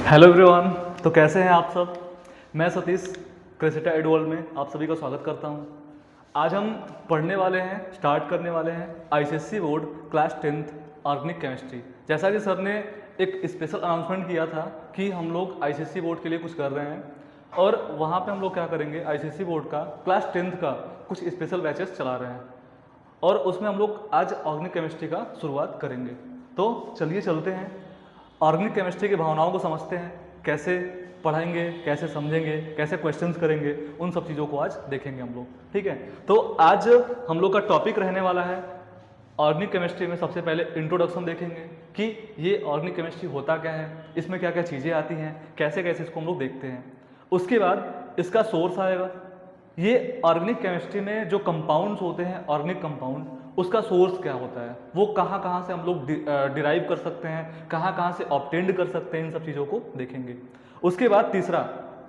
Hello everyone. तो कैसे हैं आप सब। मैं सतीश क्रेसिटा एडवर्ल्ड में आप सभी का स्वागत करता हूं। आज हम पढ़ने वाले हैं, स्टार्ट करने वाले हैं ICSE board class 10th organic chemistry. जैसा कि सर ने एक स्पेशल अनाउंसमेंट किया था कि हम लोग आईसीएसई बोर्ड के लिए कुछ कर रहे हैं और वहाँ पे हम लोग क्या करेंगे, आईसीएसई बोर्ड का क्लास 10th का कुछ स्पेशल बैचेस चला रहे हैं और उसमें हम लोग आज ऑर्गेनिक केमिस्ट्री का शुरुआत करेंगे। तो चलिए चलते हैं, ऑर्गेनिक केमिस्ट्री की भावनाओं को समझते हैं, कैसे पढ़ाएंगे, कैसे समझेंगे, कैसे क्वेश्चंस करेंगे, उन सब चीज़ों को आज देखेंगे हम लोग। ठीक है, तो आज हम लोग का टॉपिक रहने वाला है ऑर्गेनिक केमिस्ट्री में सबसे पहले इंट्रोडक्शन देखेंगे कि ये ऑर्गेनिक केमिस्ट्री होता क्या है, इसमें क्या क्या चीज़ें आती हैं, कैसे कैसे इसको हम लोग देखते हैं। उसके बाद इसका सोर्स आएगा, ये ऑर्गेनिक केमिस्ट्री में जो कंपाउंड्स होते हैं, ऑर्गेनिक कंपाउंड, उसका सोर्स क्या होता है, वो कहाँ कहाँ से हम लोग डिराइव कर सकते हैं, कहाँ कहाँ से ऑब्टेंड कर सकते हैं, इन सब चीज़ों को देखेंगे। उसके बाद तीसरा,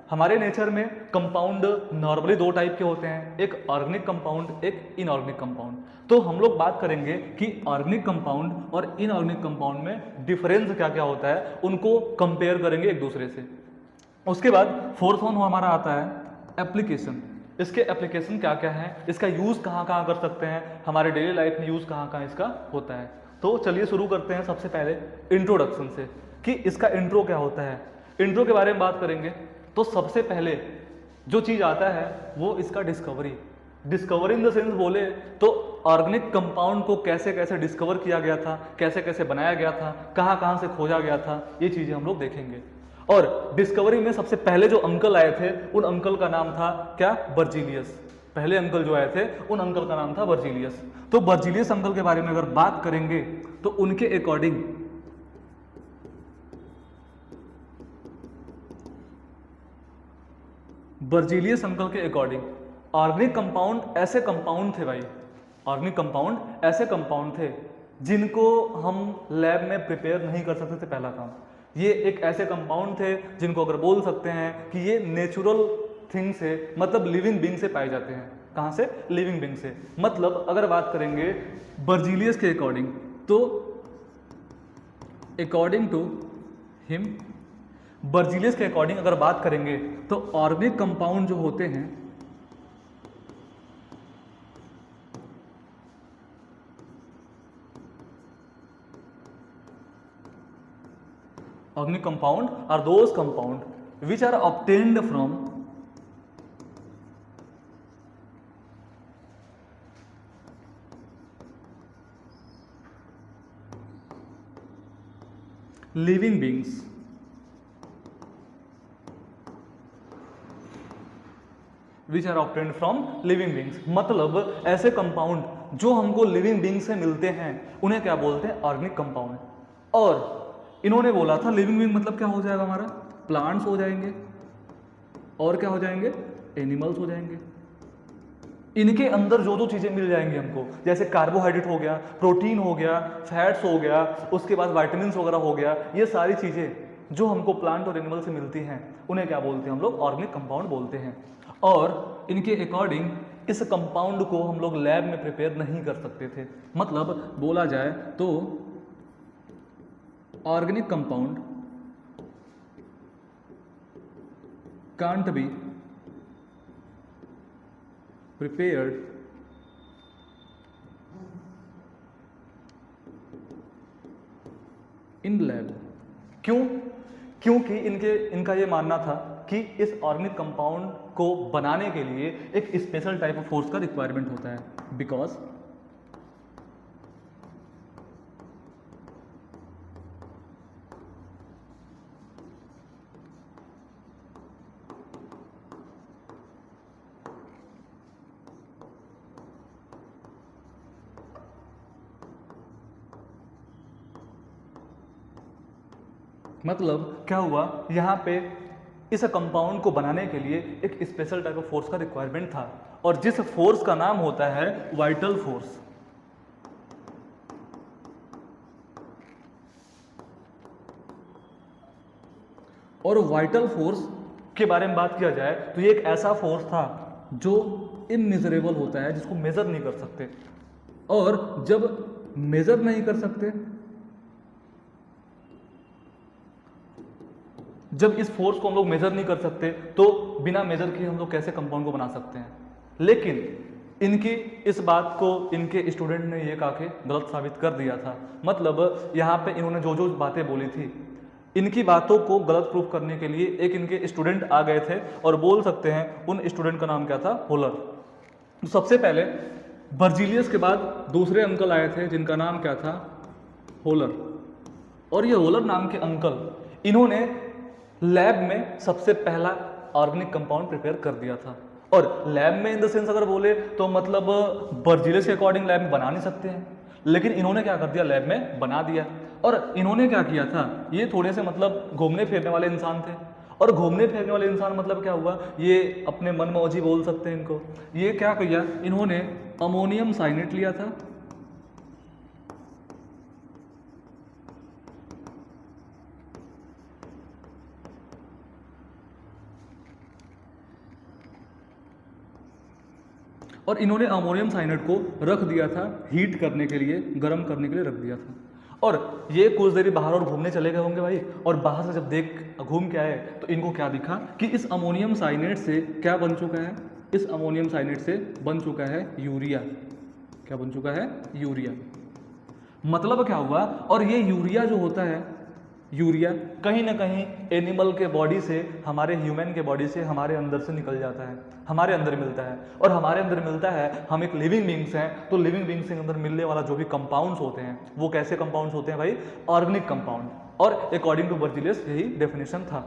हमारे नेचर में कंपाउंड नॉर्मली दो टाइप के होते हैं, एक ऑर्गेनिक कंपाउंड, एक इनऑर्गेनिक कंपाउंड। तो हम लोग बात करेंगे कि ऑर्गेनिक कंपाउंड और इनऑर्गेनिक कंपाउंड में डिफरेंस क्या क्या होता है, उनको कंपेयर करेंगे एक दूसरे से। उसके बाद फोर्थ वन हमारा आता है एप्लीकेशन। इसके एप्लीकेशन क्या क्या है, इसका यूज़ कहाँ कहाँ कर सकते हैं, हमारे डेली लाइफ में यूज़ कहाँ कहाँ इसका होता है। तो चलिए शुरू करते हैं सबसे पहले इंट्रोडक्शन से कि इसका इंट्रो क्या होता है। इंट्रो के बारे में बात करेंगे तो सबसे पहले जो चीज़ आता है वो इसका डिस्कवरी इन द सेंस बोले तो ऑर्गेनिक कंपाउंड को कैसे कैसे डिस्कवर किया गया था, कैसे कैसे बनाया गया था, कहाँ कहाँ से खोजा गया था, ये चीज़ें हम लोग देखेंगे। और डिस्कवरी में सबसे पहले जो अंकल आए थे उन अंकल का नाम था क्या, बर्जीलियस। पहले अंकल जो आए थे उन अंकल का नाम था बर्जीलियस। तो बर्जीलियस अंकल के बारे में अगर बात करेंगे तो उनके अकॉर्डिंग बर्जीलियस अंकल के अकॉर्डिंग ऑर्गेनिक कंपाउंड ऐसे कंपाउंड थे भाई, ऑर्गेनिक कंपाउंड ऐसे कंपाउंड थे जिनको हम लैब में प्रिपेयर नहीं कर सकते थे। पहला काम, ये एक ऐसे कंपाउंड थे जिनको अगर बोल सकते हैं कि ये नेचुरल थिंग से, मतलब लिविंग बींग से पाए जाते हैं। कहाँ से? लिविंग बींग से। मतलब अगर बात करेंगे बर्जीलियस के अकॉर्डिंग, तो अकॉर्डिंग टू हिम, बर्जीलियस के अकॉर्डिंग अगर बात करेंगे तो ऑर्गेनिक कंपाउंड जो होते हैं organic compound are those compound which are obtained from living beings। Which are obtained from living beings, मतलब ऐसे कंपाउंड जो हमको लिविंग बींग से मिलते हैं उन्हें क्या बोलते हैं, ऑर्गेनिक कंपाउंड। और इन्होंने बोला था लिविंग बींग मतलब क्या हो जाएगा हमारा, प्लांट्स हो जाएंगे और क्या हो जाएंगे, एनिमल्स हो जाएंगे। इनके अंदर जो जो चीज़ें मिल जाएंगी हमको, जैसे कार्बोहाइड्रेट हो गया, प्रोटीन हो गया, फैट्स हो गया, उसके बाद वाइटामिन वगैरह हो गया, ये सारी चीज़ें जो हमको प्लांट और एनिमल से मिलती हैं उन्हें क्या बोलते हैं हम लोग, ऑर्गेनिक कंपाउंड बोलते हैं। और इनके अकॉर्डिंग इस कंपाउंड को हम लोग लैब में प्रिपेयर नहीं कर सकते थे। मतलब बोला जाए तो organic compound can't be prepared in lab. क्यों? क्योंकि इनका ये मानना था कि इस ऑर्गेनिक कंपाउंड को बनाने के लिए एक स्पेशल टाइप ऑफ फोर्स का रिक्वायरमेंट होता है। बिकॉज मतलब क्या हुआ, यहाँ पे इस कंपाउंड को बनाने के लिए एक स्पेशल टाइप ऑफ फोर्स का रिक्वायरमेंट था और जिस फोर्स का नाम होता है वाइटल फोर्स। और वाइटल फोर्स के बारे में बात किया जाए तो ये एक ऐसा फोर्स था जो इनमेजरेबल होता है, जिसको मेजर नहीं कर सकते। और जब मेजर नहीं कर सकते जब इस फोर्स को हम लोग मेजर नहीं कर सकते तो बिना मेजर किए हम लोग कैसे कंपाउंड को बना सकते हैं। लेकिन इनकी इस बात को इनके स्टूडेंट ने ये कहा के गलत साबित कर दिया था। मतलब यहाँ पे इन्होंने जो जो बातें बोली थी, इनकी बातों को गलत प्रूफ करने के लिए एक इनके स्टूडेंट आ गए थे, और बोल सकते हैं उन स्टूडेंट का नाम क्या था, होलर। तो सबसे पहले बर्जीलियस के बाद दूसरे अंकल आए थे जिनका नाम क्या था, होलर। और ये होलर नाम के अंकल, इन्होंने लैब में सबसे पहला ऑर्गेनिक कंपाउंड प्रिपेयर कर दिया था। और लैब में इन द सेंस अगर बोले तो मतलब बर्जीलियस के अकॉर्डिंग लैब में बना नहीं सकते हैं, लेकिन इन्होंने क्या कर दिया, लैब में बना दिया। और इन्होंने क्या किया था, ये थोड़े से मतलब घूमने फिरने वाले इंसान थे। और घूमने फिरने वाले इंसान मतलब क्या हुआ, ये अपने मन मौजी बोल सकते हैं इनको। ये क्या किया, इन्होंने अमोनियम साइनेट लिया था, और इन्होंने अमोनियम साइनेट को रख दिया था हीट करने के लिए, गर्म करने के लिए रख दिया था। और ये कुछ देरी बाहर और घूमने चले गए होंगे भाई, और बाहर से जब देख घूम के आए तो इनको क्या दिखा कि इस अमोनियम साइनेट से क्या बन चुका है, इस अमोनियम साइनेट से बन चुका है यूरिया। क्या बन चुका है, यूरिया। मतलब क्या हुआ, और ये यूरिया जो होता है, यूरिया कहीं ना कहीं एनिमल के बॉडी से, हमारे ह्यूमन के बॉडी से हमारे अंदर से निकल जाता है, हमारे अंदर मिलता है। और हमारे अंदर मिलता है, हम एक लिविंग बींग्स हैं, तो लिविंग बींग्स के अंदर मिलने वाला जो भी कंपाउंड्स होते हैं वो कैसे कंपाउंड्स होते हैं भाई, ऑर्गेनिक कंपाउंड। और अकॉर्डिंग टू बर्जीलियस यही डेफिनेशन था।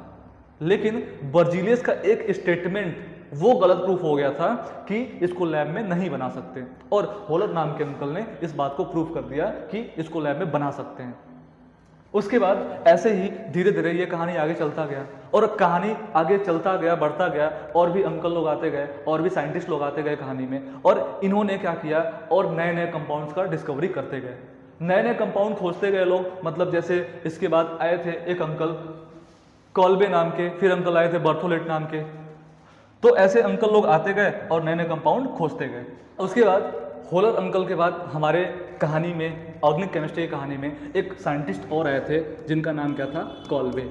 लेकिन बर्जीलियस का एक स्टेटमेंट वो गलत प्रूफ हो गया था कि इसको लैब में नहीं बना सकते, और होलर नाम के अंकल ने इस बात को प्रूफ कर दिया कि इसको लैब में बना सकते हैं। उसके बाद ऐसे ही धीरे धीरे ये कहानी आगे चलता गया, और कहानी आगे चलता गया, बढ़ता गया, और भी अंकल लोग आते गए, और भी साइंटिस्ट लोग आते गए कहानी में, और इन्होंने क्या किया, और नए नए कंपाउंड्स का डिस्कवरी करते गए, नए नए कंपाउंड खोजते गए लोग। मतलब जैसे इसके बाद आए थे एक अंकल कॉल्बे नाम के, फिर अंकल आए थे बर्थोलेट नाम के। तो ऐसे अंकल लोग आते गए और नए नए कंपाउंड खोजते गए। उसके बाद होलर अंकल के बाद हमारे कहानी में, ऑर्गेनिक केमिस्ट्री की कहानी में, एक साइंटिस्ट और आए थे जिनका नाम क्या था, कॉल्बे।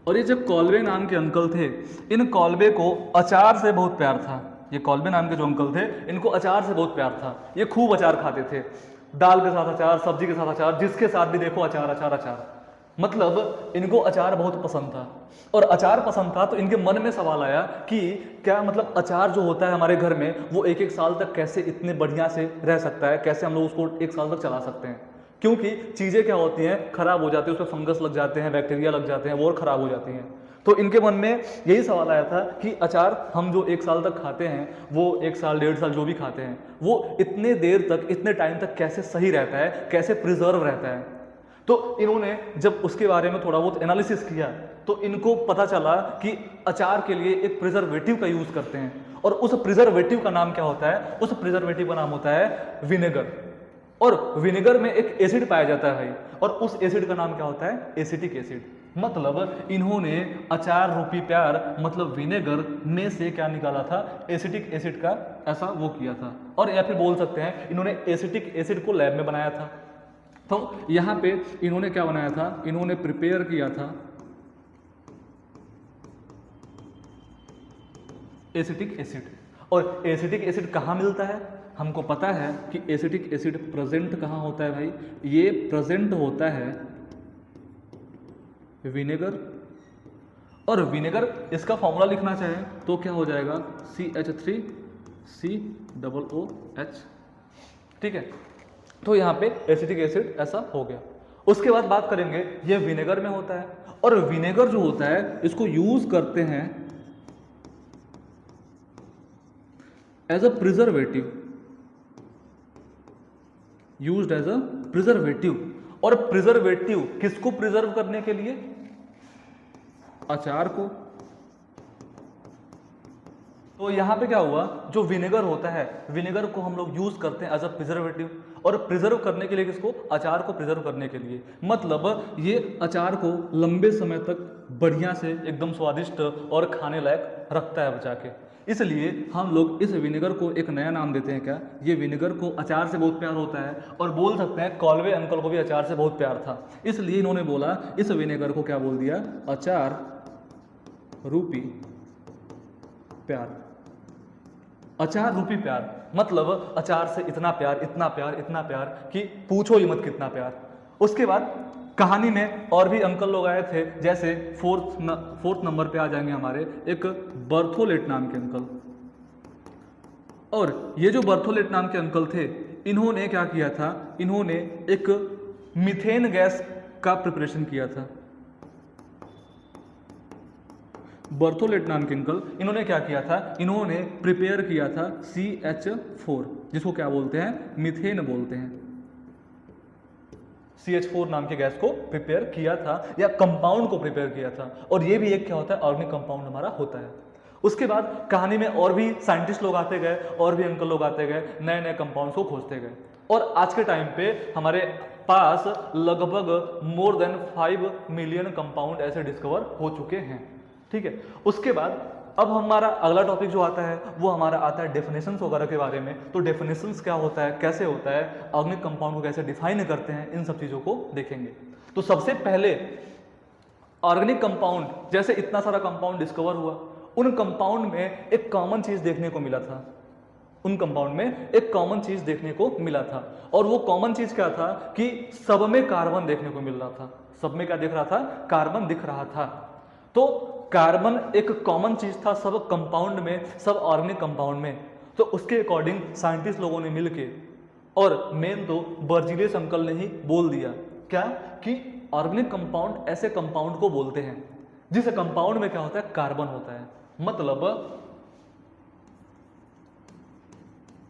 और ये जो कॉल्बे नाम के अंकल थे, इन कॉल्बे को अचार से बहुत प्यार था। ये कॉल्बे नाम के जो अंकल थे, इनको अचार से बहुत प्यार था। ये खूब अचार खाते थे, दाल के साथ अचार, सब्जी के साथ अचार, जिसके साथ भी देखो अचार अचार अचार। मतलब इनको अचार बहुत पसंद था। और अचार पसंद था तो इनके मन में सवाल आया कि क्या मतलब अचार जो होता है हमारे घर में, वो एक एक साल तक कैसे इतने बढ़िया से रह सकता है, कैसे हम लोग उसको एक साल तक चला सकते हैं। क्योंकि चीज़ें क्या होती हैं, खराब हो जाती है, उसमें फंगस लग जाते हैं, बैक्टीरिया लग जाते हैं, वो और खराब हो जाती हैं। तो इनके मन में यही सवाल आया था कि अचार हम जो एक साल तक खाते हैं, वो एक साल 1.5 साल जो भी खाते हैं, वो इतने देर तक, इतने टाइम तक कैसे सही रहता है, कैसे प्रिजर्व रहता है। तो इन्होंने जब उसके बारे में थोड़ा बहुत एनालिसिस किया तो इनको पता चला कि अचार के लिए एक प्रिजर्वेटिव का यूज करते हैं, और उस प्रिजर्वेटिव का नाम क्या होता है, उस प्रिजर्वेटिव का नाम होता है विनेगर। और विनेगर में एक एसिड पाया जाता है भाई, और उस एसिड का नाम क्या होता है, एसिटिक एसिड। मतलब इन्होंने अचार रूपी प्यार, मतलब विनेगर में से क्या निकाला था, एसिटिक एसिड का, ऐसा वो किया था। और या फिर बोल सकते हैं इन्होंने एसिटिक एसिड को लैब में बनाया था। तो यहाँ पे इन्होंने क्या बनाया था, इन्होंने प्रिपेयर किया था एसिटिक एसिड। और एसिटिक एसिड कहाँ मिलता है, हमको पता है कि एसिटिक एसिड प्रेजेंट कहाँ होता है भाई, ये प्रेजेंट होता है विनेगर। और विनेगर, इसका फॉर्मूला लिखना चाहे तो क्या हो जाएगा, CH3COOH। ठीक है, तो यहाँ पे एसिटिक एसिड ऐसा हो गया। उसके बाद बात करेंगे, ये विनेगर में होता है, और विनेगर जो होता है इसको यूज करते हैं as a preservative, used as a preservative. और प्रिजर्वेटिव किसको प्रिजर्व करने के लिए, अचार को। तो यहाँ पे क्या हुआ, जो विनेगर होता है, विनेगर को हम लोग यूज करते हैं एज अ प्रिजर्वेटिव, और प्रिजर्व करने के लिए किसको, अचार को प्रिजर्व करने के लिए। मतलब ये अचार को लंबे समय तक बढ़िया से एकदम स्वादिष्ट और खाने लायक रखता है बचा के। इसलिए हम लोग इस विनेगर को एक नया नाम देते हैं क्या, ये विनेगर को अचार से बहुत प्यार होता है, और बोल सकते हैं कॉलवे अंकल को भी अचार से बहुत प्यार था, इसलिए इन्होंने बोला इस विनेगर को क्या बोल दिया, अचार रूपी प्यार। अचार रूपी प्यार मतलब अचार से इतना प्यार, इतना प्यार, इतना प्यार कि पूछो ही मत कितना प्यार। उसके बाद कहानी में और भी अंकल लोग आए थे, जैसे फोर्थ नंबर पे आ जाएंगे हमारे एक बर्थोलेट नाम के अंकल। और ये जो बर्थोलेट नाम के अंकल थे, इन्होंने क्या किया था, इन्होंने एक मीथेन गैस का प्रिपरेशन किया था। बर्थोलेट नाम के अंकल, इन्होंने क्या किया था, इन्होंने प्रिपेयर किया था CH4, जिसको क्या बोलते हैं, मीथेन बोलते हैं। CH4 नाम के गैस को प्रिपेयर किया था, या कंपाउंड को प्रिपेयर किया था, और ये भी एक क्या होता है, ऑर्गेनिक कंपाउंड हमारा होता है। उसके बाद कहानी में और भी साइंटिस्ट लोग आते गए, और भी अंकल लोग आते गए, नए नए कंपाउंड्स को खोजते गए, और आज के टाइम पे हमारे पास लगभग मोर देन 5 मिलियन कंपाउंड ऐसे डिस्कवर हो चुके हैं। ठीक है, उसके बाद अब हमारा अगला टॉपिक जो आता है वो हमारा आता है डेफिनेशंस वगैरह के बारे में। तो डेफिनेशंस क्या होता है, कैसे होता है, ऑर्गेनिक कंपाउंड को कैसे डिफाइन करते हैं, इन सब चीज़ों को देखेंगे। तो सबसे पहले ऑर्गेनिक कंपाउंड, जैसे इतना सारा कंपाउंड डिस्कवर हुआ, उन कंपाउंड में एक कॉमन चीज़ देखने को मिला था, उन कंपाउंड में एक कॉमन चीज़ देखने को मिला था, और वो कॉमन चीज़ क्या था कि सब में कार्बन देखने को मिल रहा था। सब में क्या दिख रहा था, कार्बन दिख रहा था। तो कार्बन एक कॉमन चीज था सब कंपाउंड में, सब ऑर्गेनिक कंपाउंड में। तो उसके अकॉर्डिंग साइंटिस्ट लोगों ने मिलके, और मेन तो बर्जीलियस अंकल ने ही बोल दिया क्या, कि ऑर्गेनिक कंपाउंड ऐसे कंपाउंड को बोलते हैं जिस कंपाउंड में क्या होता है, कार्बन होता है। मतलब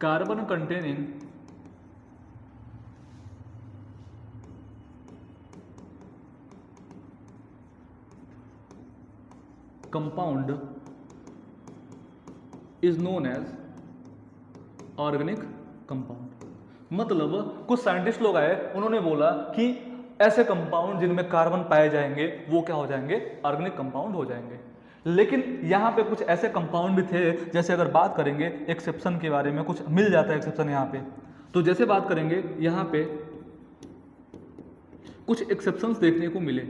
carbon containing compound is known as organic compound. मतलब कुछ साइंटिस्ट लोग आए, उन्होंने बोला कि ऐसे कंपाउंड जिनमें कार्बन पाए जाएंगे वो क्या हो जाएंगे, ऑर्गेनिक कंपाउंड हो जाएंगे। लेकिन यहाँ पे कुछ ऐसे कंपाउंड भी थे, जैसे अगर बात करेंगे एक्सेप्शन के बारे में, कुछ मिल जाता है एक्सेप्शन यहाँ पे। तो जैसे बात करेंगे यहाँ पे कुछ एक्सेप्शंस देखने को मिले।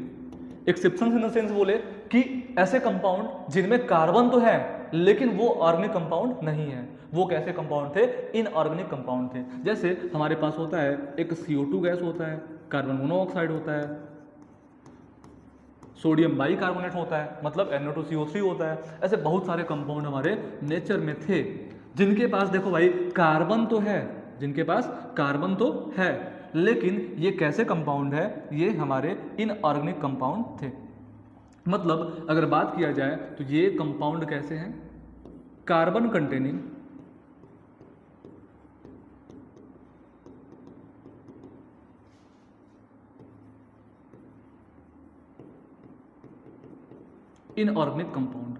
एक्सेप्शंस इन द सेंस बोले कि ऐसे कंपाउंड जिनमें कार्बन तो है लेकिन वो ऑर्गेनिक कंपाउंड नहीं है। वो कैसे कंपाउंड थे, इनऑर्गेनिक कंपाउंड थे। जैसे हमारे पास होता है एक CO2 गैस होता है, कार्बन मोनोऑक्साइड होता है, सोडियम बाइकार्बोनेट होता है, मतलब NO2CO3 होता है। ऐसे बहुत सारे कंपाउंड हमारे नेचर में थे जिनके पास देखो भाई कार्बन तो है, जिनके पास कार्बन तो है, लेकिन ये कैसे कंपाउंड है, ये हमारे इनऑर्गेनिक कंपाउंड थे। मतलब अगर बात किया जाए तो ये कंपाउंड कैसे हैं, कार्बन कंटेनिंग इनऑर्गेनिक कंपाउंड।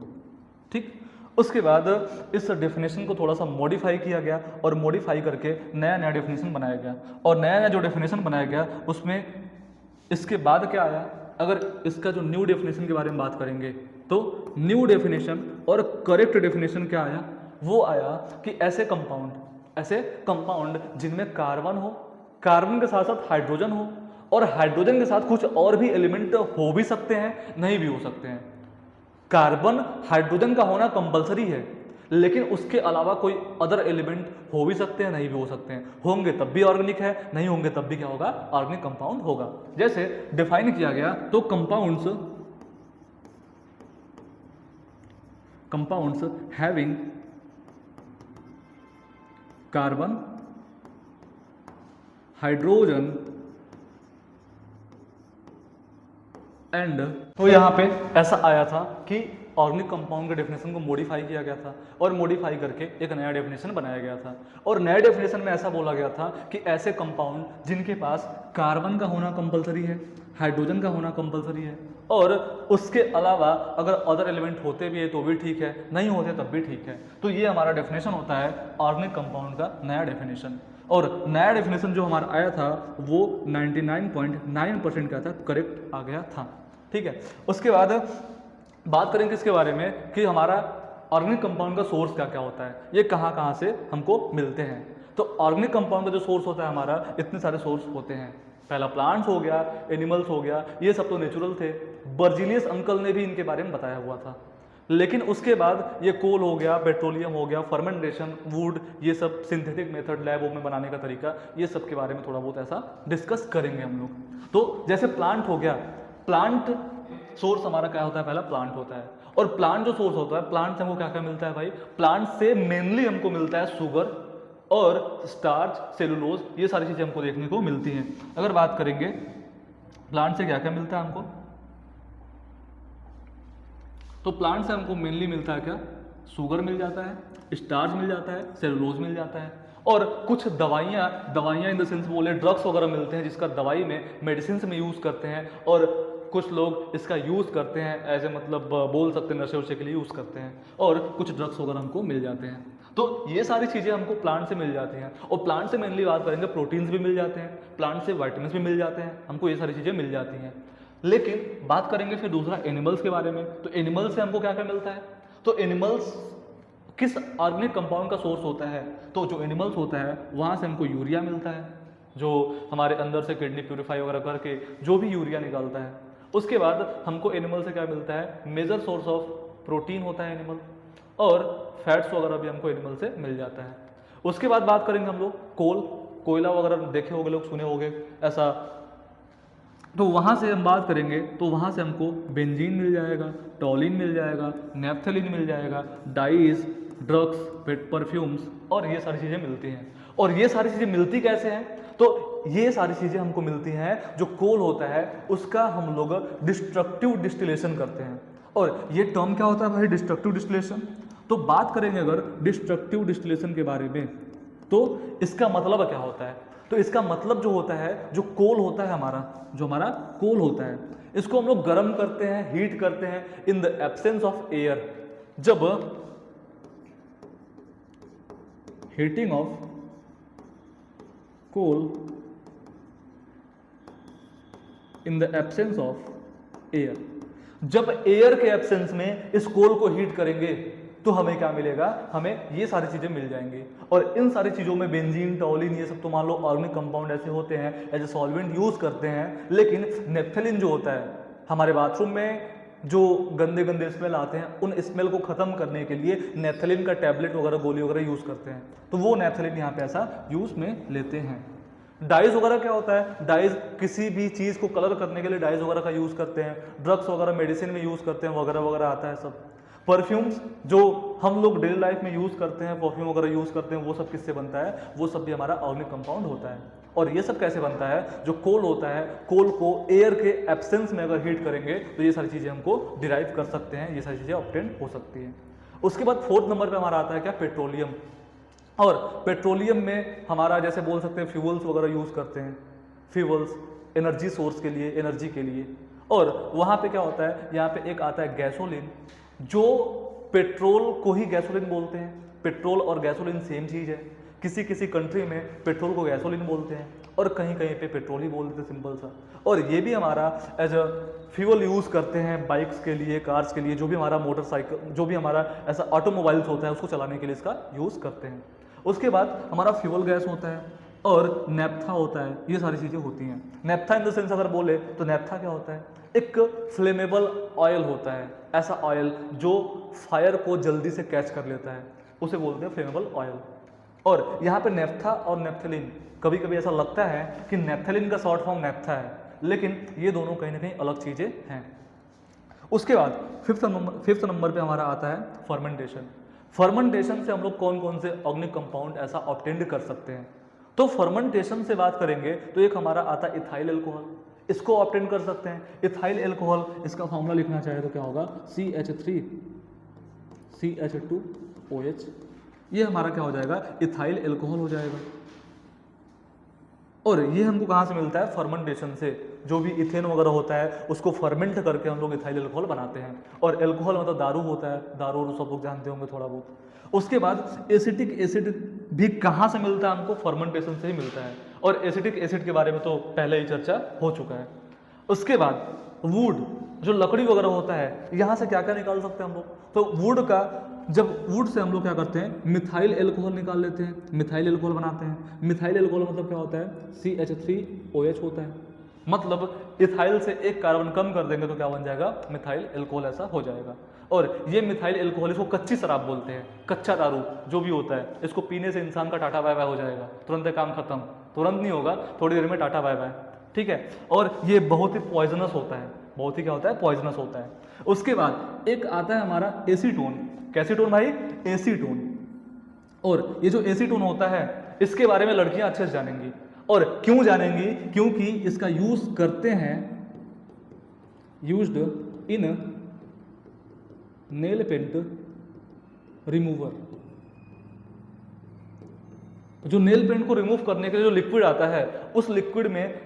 ठीक, उसके बाद इस डेफिनेशन को थोड़ा सा मॉडिफाई किया गया, और मॉडिफाई करके नया नया डेफिनेशन बनाया गया। और नया नया जो डेफिनेशन बनाया गया उसमें इसके बाद क्या आया, अगर इसका जो न्यू डेफिनेशन के बारे में बात करेंगे तो न्यू डेफिनेशन और करेक्ट डेफिनेशन क्या आया, वो आया कि ऐसे कंपाउंड जिनमें कार्बन हो, कार्बन के साथ साथ हाइड्रोजन हो, और हाइड्रोजन के साथ कुछ और भी एलिमेंट हो भी सकते हैं, नहीं भी हो सकते हैं। कार्बन हाइड्रोजन का होना कंपलसरी है, लेकिन उसके अलावा कोई अदर एलिमेंट हो भी सकते हैं, नहीं भी हो सकते हैं। होंगे तब भी ऑर्गेनिक है, नहीं होंगे तब भी क्या होगा, ऑर्गेनिक कंपाउंड होगा। जैसे डिफाइन किया गया तो compounds having carbon, hydrogen and, तो यहाँ पे ऐसा आया था कि ऑर्गेनिक कंपाउंड के डेफिनेशन को मॉडिफाई किया गया था, और मॉडिफाई करके एक नया डेफिनेशन बनाया गया था। और नए डेफिनेशन में ऐसा बोला गया था कि ऐसे कंपाउंड जिनके पास कार्बन का होना कंपलसरी है, हाइड्रोजन का होना कंपलसरी है, और उसके अलावा अगर अदर एलिमेंट होते भी है तो भी ठीक है, नहीं होते तब भी ठीक है। तो ये हमारा डेफिनेशन होता है ऑर्गेनिक कंपाउंड का नया डेफिनेशन। और नया डेफिनेशन जो हमारा आया था वो 99.9% का था, करेक्ट आ गया था। ठीक है, उसके बाद बात करेंगे इसके बारे में कि हमारा ऑर्गेनिक कंपाउंड का सोर्स क्या क्या होता है, ये कहाँ कहाँ से हमको मिलते हैं। तो ऑर्गेनिक कंपाउंड का जो सोर्स होता है हमारा, इतने सारे सोर्स होते हैं। पहला प्लांट्स हो गया, एनिमल्स हो गया, ये सब तो नेचुरल थे। बर्जीलियस अंकल ने भी इनके बारे में बताया हुआ था। लेकिन उसके बाद ये कोल हो गया, पेट्रोलियम हो गया, फर्मेंटेशन, वुड, ये सब सिंथेटिक मेथड लैबों में बनाने का तरीका, ये सब के बारे में थोड़ा बहुत ऐसा डिस्कस करेंगे हम लोग। तो जैसे प्लांट हो गया, प्लांट सोर्स हमारा क्या होता है, पहला प्लांट होता है। और प्लांट जो सोर्स होता है, प्लांट से हमको क्या क्या मिलता है भाई, प्लांट से मेनली हमको मिलता है शुगर और स्टार्च, सेलुलोज, ये सारी चीजें हमको देखने को मिलती हैं। अगर बात करेंगे प्लांट से क्या क्या मिलता है हमको, तो प्लांट से हमको मेनली मिलता है क्या, शुगर मिल जाता है, स्टार्च मिल जाता है, सेलुलोज मिल जाता है, और कुछ दवाइयाँ इन द सेंस बोले ड्रग्स वगैरह मिलते हैं, जिसका दवाई में मेडिसिन में यूज़ करते हैं। और कुछ लोग इसका यूज़ करते हैं एज ए मतलब बोल सकते हैं नशे वशे के लिए यूज़ करते हैं, और कुछ ड्रग्स वगैरह हमको मिल जाते हैं। तो ये सारी चीज़ें हमको प्लांट से मिल जाती हैं। और प्लांट से मेनली बात करेंगे, प्रोटीन्स भी मिल जाते हैं, प्लांट से विटामिन्स भी मिल जाते हैं, हमको ये सारी चीज़ें मिल जाती हैं। लेकिन बात करेंगे फिर दूसरा एनिमल्स के बारे में। तो एनिमल से हमको क्या क्या मिलता है, तो एनिमल्स किस ऑर्गेनिक कंपाउंड का सोर्स होता है, तो जो एनिमल्स होता है वहाँ से हमको यूरिया मिलता है, जो हमारे अंदर से किडनी प्यूरिफाई वगैरह करके जो भी यूरिया निकालता है। उसके बाद हमको एनिमल से क्या मिलता है, मेजर सोर्स ऑफ प्रोटीन होता है एनिमल, और फैट्स वगैरह भी हमको एनिमल से मिल जाता है। उसके बाद बात करेंगे हम लोग कोयला वगैरह देखे होंगे लोग, सुने होंगे ऐसा, तो वहाँ से हम बात करेंगे तो वहाँ से हमको बेंजीन मिल जाएगा, टॉलिन मिल जाएगा, नेफ्थलीन मिल जाएगा, डाइज, ड्रग्स, परफ्यूम्स, और ये सारी चीज़ें मिलती हैं। और ये सारी चीज़ें मिलती कैसे हैं, तो ये सारी चीज़ें हमको मिलती हैं, जो कोल होता है उसका हम लोग डिस्ट्रक्टिव डिस्टिलेशन करते हैं। और ये टर्म क्या होता है भाई, डिस्ट्रक्टिव डिस्टिलेशन। तो बात करेंगे अगर डिस्ट्रक्टिव डिस्टिलेशन के बारे में, तो इसका मतलब क्या होता है, तो इसका मतलब जो होता है, जो कोल होता है हमारा, जो हमारा कोल होता है, इसको हम लोग गर्म करते हैं, हीट करते हैं in the absence of air. जब heating of coal in the absence of air, जब एयर के एब्सेंस में इस कोल को हीट करेंगे तो हमें क्या मिलेगा, हमें ये सारी चीजें मिल जाएंगी। और इन सारी चीजों में बेंजीन, टॉलिन, ये सब तो मान लो ऑर्गेनिक कंपाउंड ऐसे होते हैं, एज ए सॉल्वेंट यूज करते हैं। लेकिन नेफ्थलीन जो होता है, हमारे बाथरूम में जो गंदे गंदे स्मेल आते हैं, उन स्मेल को खत्म करने के लिए नेफ्थलीन का टैबलेट वगैरह, गोली वगैरह यूज करते हैं, तो वो नेफ्थलीन यहाँ पे ऐसा यूज में लेते हैं। डाइज वगैरह क्या होता है, डाइज किसी भी चीज को कलर करने के लिए डाइज वगैरह का यूज करते हैं, ड्रग्स वगैरह मेडिसिन में यूज करते हैं, वगैरह वगैरह आता है सब। परफ्यूम्स जो हम लोग डेली लाइफ में यूज करते हैं, परफ्यूम वगैरह यूज करते हैं, वो सब किससे बनता है, वो सब भी हमारा ऑर्गेनिक कंपाउंड होता है। और ये सब कैसे बनता है, जो कोल होता है, कोल को एयर के एब्सेंस में अगर हीट करेंगे तो ये सारी चीजें हमको डिराइव कर सकते हैं, ये सारी चीजें ऑब्टेन हो सकती हैं। उसके बाद फोर्थ नंबर पे हमारा आता है क्या, पेट्रोलियम। और पेट्रोलियम में हमारा जैसे बोल सकते हैं फ्यूल्स वगैरह यूज करते हैं, फ्यूल्स एनर्जी सोर्स के लिए, एनर्जी के लिए। और वहाँ पे क्या होता है, यहाँ पे एक आता है गैसोलीन, जो पेट्रोल को ही गैसोलीन बोलते हैं। पेट्रोल और गैसोलीन सेम चीज है। किसी किसी कंट्री में पेट्रोल को गैसोलीन बोलते हैं और कहीं कहीं पे पेट्रोल ही बोल देते हैं, सिंपल सा। और ये भी हमारा एज अ फ्यूल यूज करते हैं बाइक्स के लिए, कार्स के लिए, जो भी हमारा मोटरसाइकिल, जो भी हमारा ऐसा ऑटोमोबाइल्स होता है उसको चलाने के लिए इसका यूज करते हैं। उसके बाद हमारा फ्यूल गैस होता है और नेप्था होता है, ये सारी चीजें होती हैं। नेप्था इन द सेंस अगर बोले तो नेप्था क्या होता है, एक फ्लेमेबल ऑयल होता है, ऐसा ऑयल जो फायर को जल्दी से कैच कर लेता है, उसे बोलते हैं फ्लेमेबल ऑयल। और यहाँ पे नेप्था और नेफ्थलीन, कभी कभी ऐसा लगता है कि नेफ्थलीन का शॉर्ट फॉर्म नेप्था है, लेकिन ये दोनों कहीं ना कहीं अलग चीजें हैं। उसके बाद फिफ्थ नंबर पे हमारा आता है फर्मेंटेशन। फर्मेंटेशन से हम लोग कौन कौन से ऑर्गेनिक कंपाउंड ऐसा ऑब्टेंड कर सकते हैं, तो फर्मेंटेशन से बात करेंगे तो एक हमारा आता है इथाइल एल्कोहल, इसको ऑब्टेन कर सकते हैं। इथाइल एल्कोहल, इसका फॉर्मूला लिखना चाहे तो क्या होगा, CH3CH2OH, ये हमारा क्या हो जाएगा, इथाइल एल्कोहल हो जाएगा। और ये हमको कहाँ से मिलता है, फर्मेंटेशन से। जो भी इथेन वगैरह होता है उसको फर्मेंट करके हम लोग इथाइल एल्कोहल बनाते हैं। और एल्कोहल मतलब दारू होता है, दारू सब लोग जानते होंगे थोड़ा बहुत। उसके बाद एसिटिक एसिड भी कहाँ से मिलता है, हमको फर्मेंटेशन से ही मिलता है। और एसिटिक एसिड के बारे में तो पहले ही चर्चा हो चुका है। उसके बाद वुड, जो लकड़ी वगैरह होता है, यहाँ से क्या क्या निकाल सकते हैं हम लोग, तो वुड का जब वुड से हम लोग क्या करते हैं, मिथाइल एल्कोहल निकाल लेते हैं, मिथाइल एल्कोहल बनाते हैं। मिथाइल एल्कोहल मतलब क्या होता है, CH3OH होता है। मतलब इथाइल से एक कार्बन कम कर देंगे तो क्या बन जाएगा, मिथाइल एल्कोहल ऐसा हो जाएगा। और ये मिथाइल एल्कोहल, इसको कच्ची शराब बोलते हैं, कच्चा दारू जो भी होता है, इसको पीने से इंसान का टाटा बाय बाय हो जाएगा, तुरंत काम खत्म। तुरंत नहीं होगा, थोड़ी देर में टाटा बाय बाय, ठीक है। और ये बहुत ही पॉइजनस होता है, बहुत ही क्या होता है, पॉइजनस होता है। उसके बाद एक आता है हमारा एसीटोन। कैसीटोन भाई, एसीटोन। और ये जो एसीटोन होता है, इसके बारे में लड़कियां अच्छे से जानेंगी। और क्यों जानेंगी, क्योंकि इसका यूज करते हैं, used in nail paint remover. जो नेल पेंट को रिमूव करने के लिए जो लिक्विड आता है, उस लिक्विड में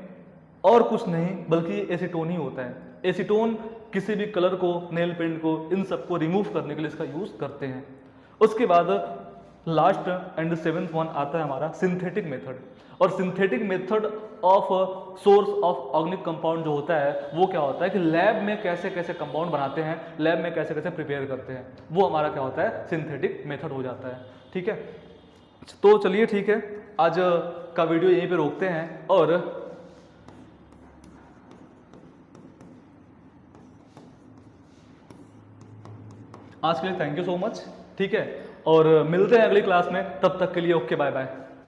और कुछ नहीं बल्कि एसीटोन ही होता है। एसीटोन किसी भी कलर को, नेल पेंट को, इन सबको रिमूव करने के लिए इसका यूज करते हैं। उसके बाद लास्ट एंड 7th वन आता है हमारा सिंथेटिक मेथड। और synthetic method of source of organic compound जो होता है, वो क्या होता है कि लैब में कैसे कैसे कंपाउंड बनाते हैं, लैब में कैसे कैसे प्रिपेयर करते हैं, वो हमारा क्या होता है, सिंथेटिक मेथड हो जाता है। ठीक है, तो चलिए ठीक है, आज का वीडियो यहीं पे रोकते हैं। और आज के लिए थैंक यू सो मच, ठीक है। और मिलते हैं अगली क्लास में, तब तक के लिए ओके, बाय बाय।